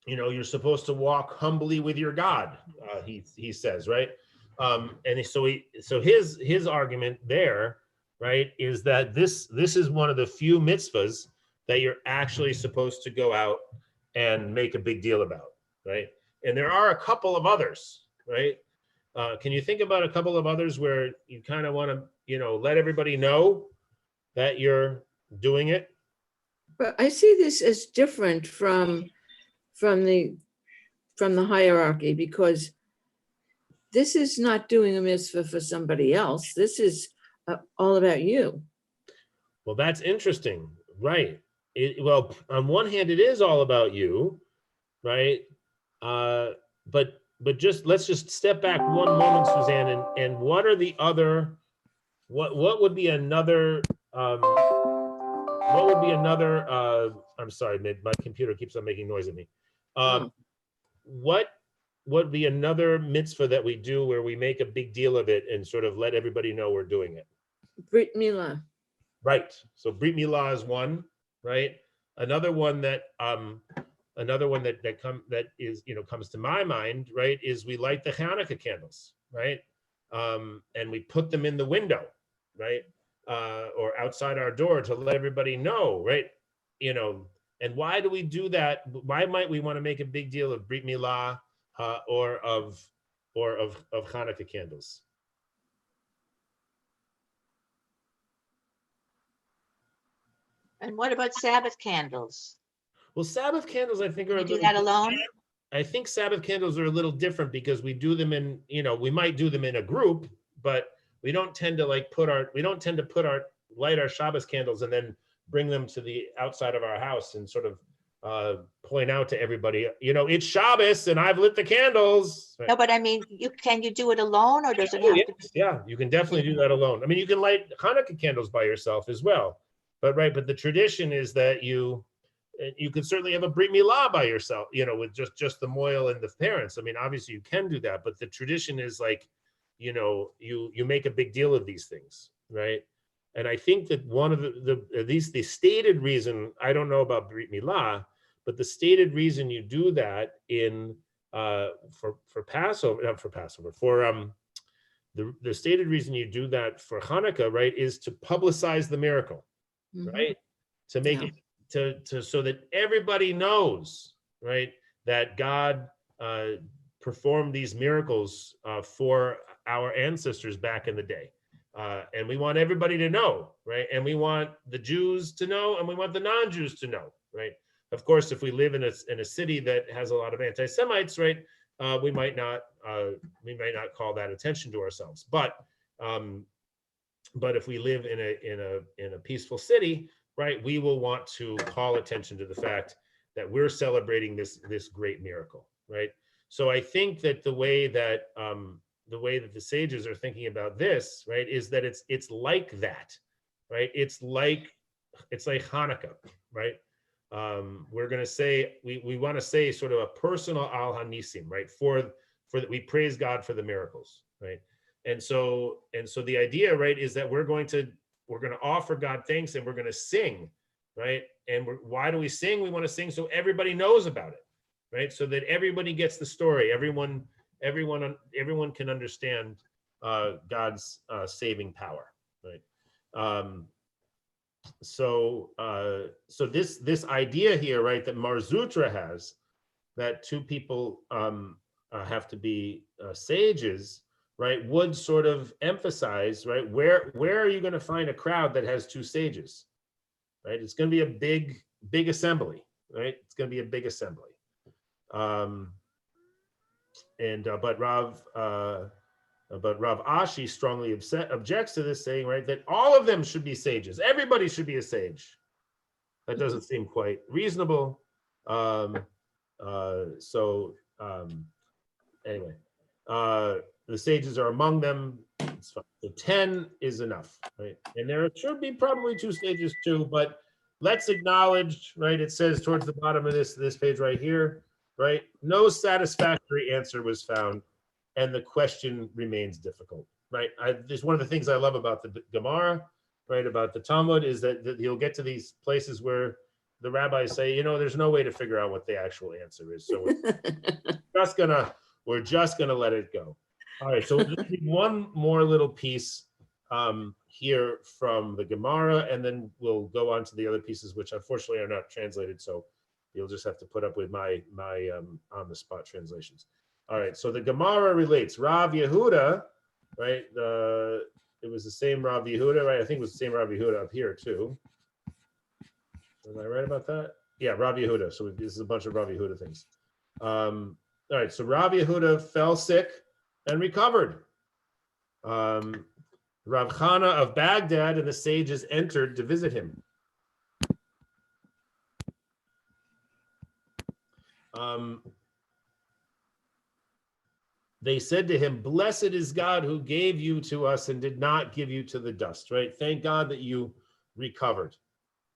You're supposed to walk humbly with your God, he says, right? And so his argument there, right, is that this is one of the few mitzvahs that you're actually supposed to go out and make a big deal about, right? And there are a couple of others, right? Can you think about a couple of others where you kind of want to, let everybody know that you're doing it?
But I see this as different from the hierarchy, because this is not doing a mitzvah for somebody else. This is all about you.
Well, that's interesting, right? Well, on one hand, it is all about you, right? But let's just step back one moment, Suzanne, and what are the other? What would be another? What would be another? I'm sorry, my computer keeps on making noise at me. What would be another mitzvah that we do where we make a big deal of it and sort of let everybody know we're doing it?
Brit Milah.
Right. So Brit Milah is one, right? Another one that comes to my mind, right, is we light the Hanukkah candles, right? And we put them in the window, right? Or outside our door to let everybody know, right? And why do we do that? Why might we want to make a big deal of Brit Milah or of Hanukkah candles?
And what about Sabbath candles?
Well, Sabbath candles, I think, are
You do that alone?
I think Sabbath candles are a little different because we do them in, we might do them in a group, but we don't tend to light our Shabbos candles and then bring them to the outside of our house and sort of point out to everybody, it's Shabbos and I've lit the candles. Right?
No, but I mean, can you do it alone, or does it
Oh,
have to?
yeah, you can definitely do that alone. I mean, you can light Hanukkah candles by yourself as well. But the tradition is that you could certainly have a Brit Milah by yourself, with just the mohel and the parents. I mean, obviously you can do that, but the tradition is like, you make a big deal of these things, right? And I think that one of the stated reason, I don't know about Brit Milah, but the stated reason you do that for Passover, not for Passover, for the stated reason you do that for Hanukkah, right, is to publicize the miracle, right? To make it so that everybody knows, right, that God performed these miracles for our ancestors back in the day. And we want everybody to know, right? And we want the Jews to know, and we want the non-Jews to know, right? Of course, if we live in a city that has a lot of anti-Semites, right, we might not call that attention to ourselves. But if we live in a peaceful city, right, we will want to call attention to the fact that we're celebrating this great miracle, right? So I think that the way that the sages are thinking about this, right, is that it's like that, right? It's like Hanukkah, right? We're going to say, we want to say sort of a personal al hanisim, right? For that we praise God for the miracles, right? And so the idea, right, is that we're going to offer God thanks, and we're going to sing, right? And why do we sing? We want to sing so everybody knows about it, right? So that everybody gets the story. Everyone can understand God's saving power, right? So this idea here, right, that Mar Zutra has, that two people have to be sages, right, would sort of emphasize, right, where are you going to find a crowd that has two sages, right? It's going to be a big assembly, right? It's going to be a big assembly. But Rav Ashi strongly objects to this, saying, right, that all of them should be sages. Everybody should be a sage. That doesn't seem quite reasonable. Anyway, the sages are among them. It's fine. So 10 is enough, right? And there should be probably two sages too, but let's acknowledge, right? It says towards the bottom of this page right here, right? No satisfactory answer was found, and the question remains difficult, right? This is one of the things I love about the Gemara, right? About the Talmud, is that you'll get to these places where the rabbis say, there's no way to figure out what the actual answer is. So we're just gonna let it go. All right, so we'll just read one more little piece here from the Gemara, and then we'll go on to the other pieces, which unfortunately are not translated. So you'll just have to put up with my on the spot translations. All right, so the Gemara relates Rav Yehuda, right? It was the same Rav Yehuda, right? I think it was the same Rav Yehuda up here too. Am I right about that? Yeah, Rav Yehuda. So this is a bunch of Rav Yehuda things. All right, so Rav Yehuda fell sick and recovered. Rav Chana of Baghdad and the sages entered to visit him. They said to him, "Blessed is God who gave you to us and did not give you to the dust," right? Thank God that you recovered.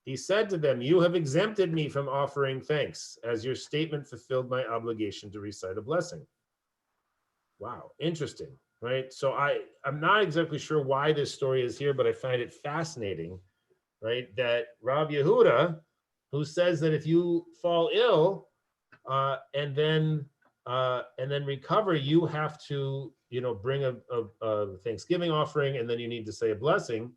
He said to them, "You have exempted me from offering thanks, as your statement fulfilled my obligation to recite a blessing." Wow, interesting, right? So I'm not exactly sure why this story is here, but I find it fascinating, right? That Rav Yehuda, who says that if you fall ill and then recover, you have to, bring a Thanksgiving offering, and then you need to say a blessing.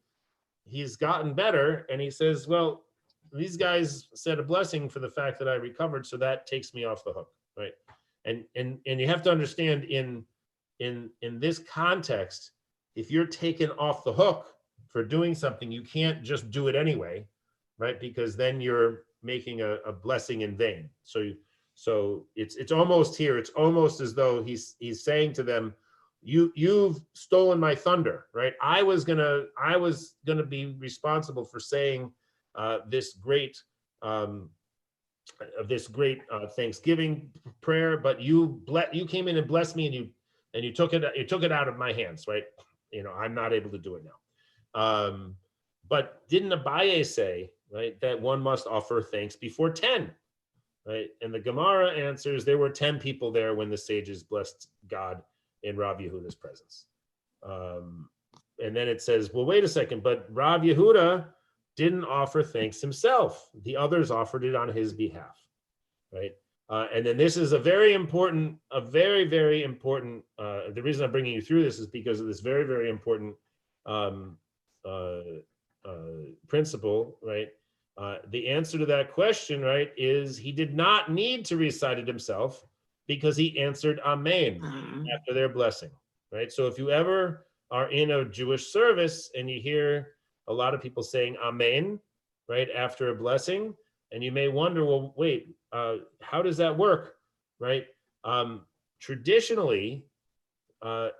He's gotten better, and he says, well, these guys said a blessing for the fact that I recovered, so that takes me off the hook, right? And you have to understand, in this context, if you're taken off the hook for doing something, you can't just do it anyway, right? Because then you're making a blessing in vain. So it's almost here. It's almost as though he's saying to them, you've stolen my thunder, right? I was gonna be responsible for saying this great this great Thanksgiving prayer, but you came in and blessed me, and you took it out of my hands, right? You know, I'm not able to do it now. But didn't Abaye say, right, that one must offer thanks before 10, right? And the Gemara answers there were 10 people there when the sages blessed God in Rav Yehuda's presence. And then it says, well, wait a second, but Rav Yehuda didn't offer thanks himself. The others offered it on his behalf, right? And then this is a very, very important, the reason I'm bringing you through this is because of this very, very important principle, right? The answer to that question, right, is he did not need to recite it himself because he answered Amen after their blessing, right? So if you ever are in a Jewish service and you hear a lot of people saying Amen, right, after a blessing, and you may wonder, well, wait, how does that work, right? Traditionally,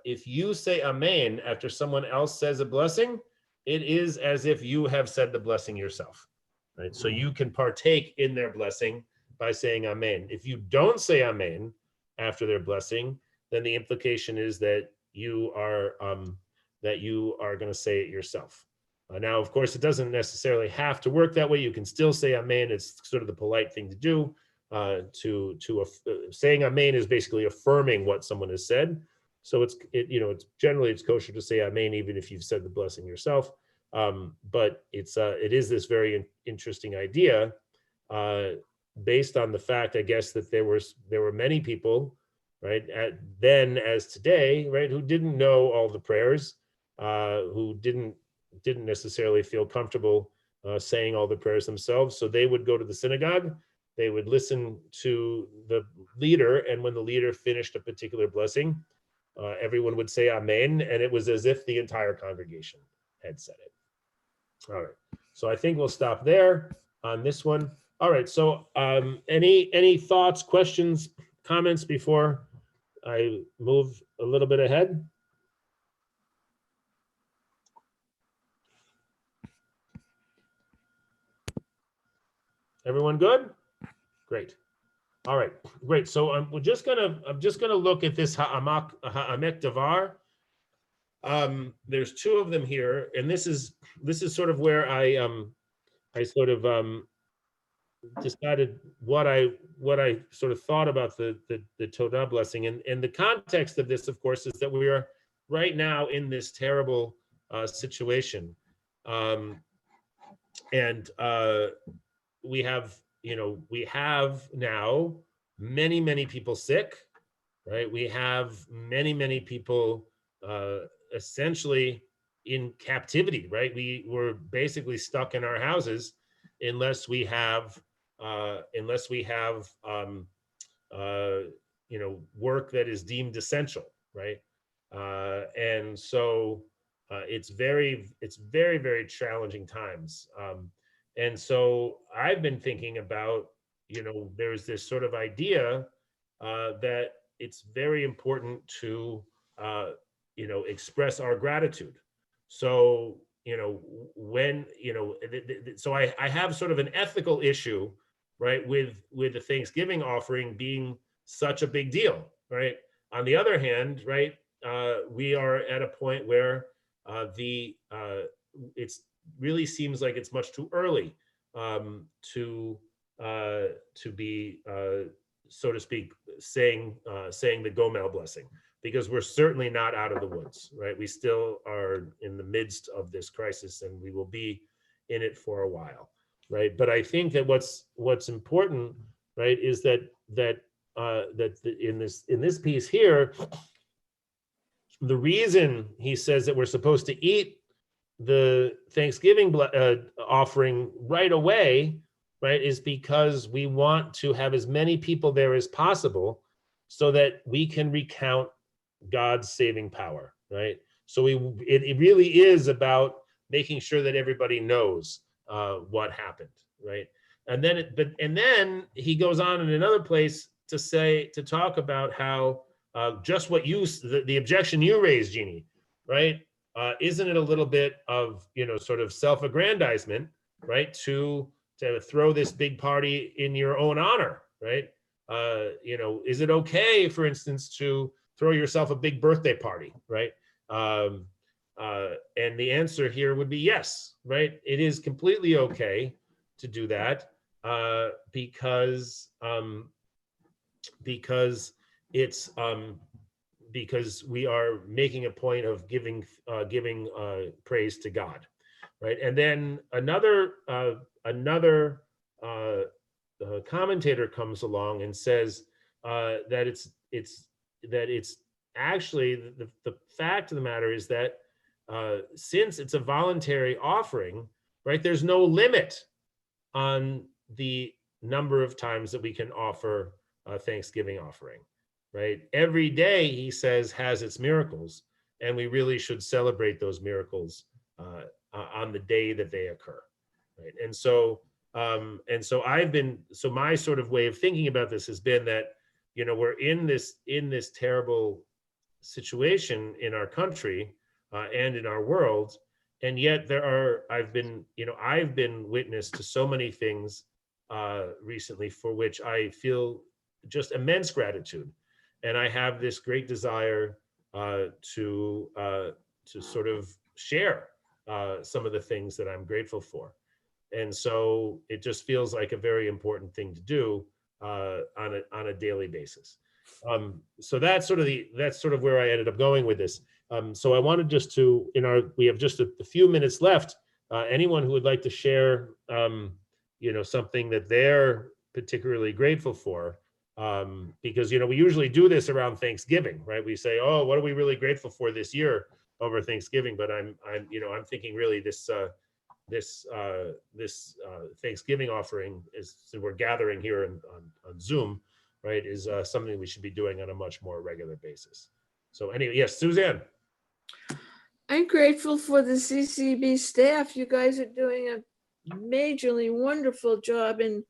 if you say Amen after someone else says a blessing, it is as if you have said the blessing yourself, right? So you can partake in their blessing by saying Amen. If you don't say Amen after their blessing, then the implication is that you are going to say it yourself. Now, of course, it doesn't necessarily have to work that way. You can still say Amen. It's sort of the polite thing to do. Saying Amen is basically affirming what someone has said. So it's generally kosher to say Amen even if you've said the blessing yourself. But it is this very interesting idea based on the fact, I guess, that there were many people, right, then as today, right, who didn't know all the prayers, who didn't necessarily feel comfortable saying all the prayers themselves. So they would go to the synagogue, they would listen to the leader, and when the leader finished a particular blessing, everyone would say Amen, and it was as if the entire congregation had said it. All right, so I think we'll stop there on this one. All right, so any thoughts, questions, comments before I move a little bit ahead? Everyone good? Great. All right, great. So I'm just gonna look at this Ha'amek Davar. There's two of them here, and this is sort of where I sort of decided what I sort of thought about the Todah blessing, and the context of this, of course, is that we are right now in this terrible situation, and we have now many people sick, right? We have many people essentially in captivity, right? We were basically stuck in our houses unless we have work that is deemed essential, right? And so it's very challenging times. And so I've been thinking about, there's this sort of idea that it's very important to, express our gratitude. So, so I have sort of an ethical issue, right, with the Thanksgiving offering being such a big deal, right? On the other hand, right, we are at a point where it's really seems like it's much too early to be, so to speak, saying the Gomel blessing, because we're certainly not out of the woods, right? We still are in the midst of this crisis, and we will be in it for a while, right? But I think that what's important, right, is that in this piece here, the reason he says that we're supposed to eat the Thanksgiving offering right away, right, is because we want to have as many people there as possible so that we can recount God's saving power, right? So it really is about making sure that everybody knows what happened, right? And then he goes on in another place to talk about how just what the objection you raised, Jeannie, right? Isn't it a little bit of sort of self-aggrandizement, right, to to throw this big party in your own honor, right? You know, is it okay, for instance, to throw yourself a big birthday party, right? And the answer here would be yes, right? It is completely okay to do that because it's because we are making a point of giving praise to God, right? And then another commentator comes along and says that it's actually the fact of the matter is that since it's a voluntary offering, right? There's no limit on the number of times that we can offer a Thanksgiving offering, right? Every day, he says, has its miracles, and we really should celebrate those miracles on the day that they occur, right? And so my sort of way of thinking about this has been that, you know, we're in this terrible situation in our country and in our world, and yet I've been witness to so many things recently for which I feel just immense gratitude, and I have this great desire to sort of share some of the things that I'm grateful for, and so it just feels like a very important thing to do on a daily basis. So that's sort of where I ended up going with this. So I wanted just to, we have just a few minutes left. Anyone who would like to share, something that they're particularly grateful for, because, we usually do this around Thanksgiving, right? We say, oh, what are we really grateful for this year over Thanksgiving? But I'm thinking really this Thanksgiving offering is, so we're gathering here on Zoom, right, is something we should be doing on a much more regular basis. So anyway, yes, Suzanne.
I'm grateful for the CCB staff. You guys are doing a majorly wonderful job in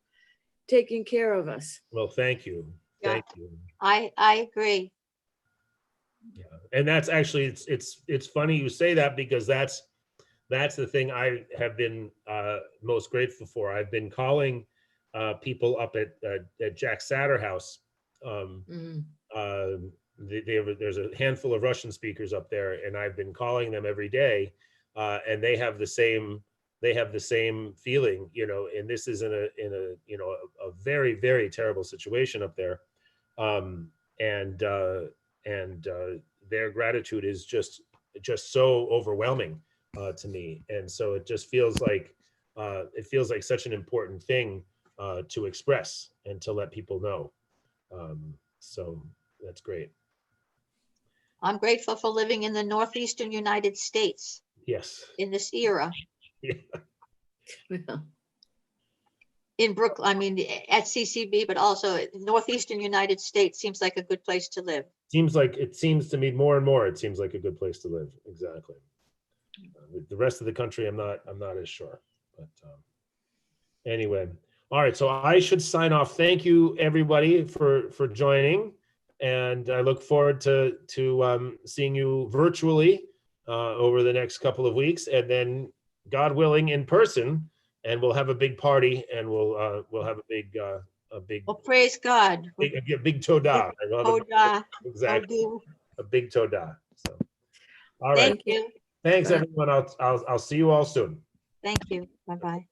taking care of us.
Well, thank you.
Yeah.
Thank you.
I agree.
Yeah, and that's actually, it's funny you say that, because that's the thing I have been most grateful for. I've been calling people up at Jack Satter House. There's a handful of Russian speakers up there, and I've been calling them every day, and they have the same feeling, and this is in a very, very terrible situation up there, and their gratitude is just so overwhelming to me, and so it just feels like such an important thing to express and to let people know. So that's great.
I'm grateful for living in the northeastern United States
Yes.
in this era.
Yeah.
In Brooklyn, I mean, at CCB, but also northeastern United States seems like a good place to live.
It seems to me more and more, it seems like a good place to live. Exactly. The rest of the country, I'm not as sure, but anyway. All right, so I should sign off. Thank you, everybody, for joining, and I look forward to seeing you virtually over the next couple of weeks, and then, God willing, in person, and we'll have a big party, and we'll have a big
Well, praise God.
big toda.
Toda.
Exactly,
Todu.
a big toda. So, all right,
Thank you.
thanks
Bye.
everyone. I'll see you all soon.
Thank you. Bye-bye.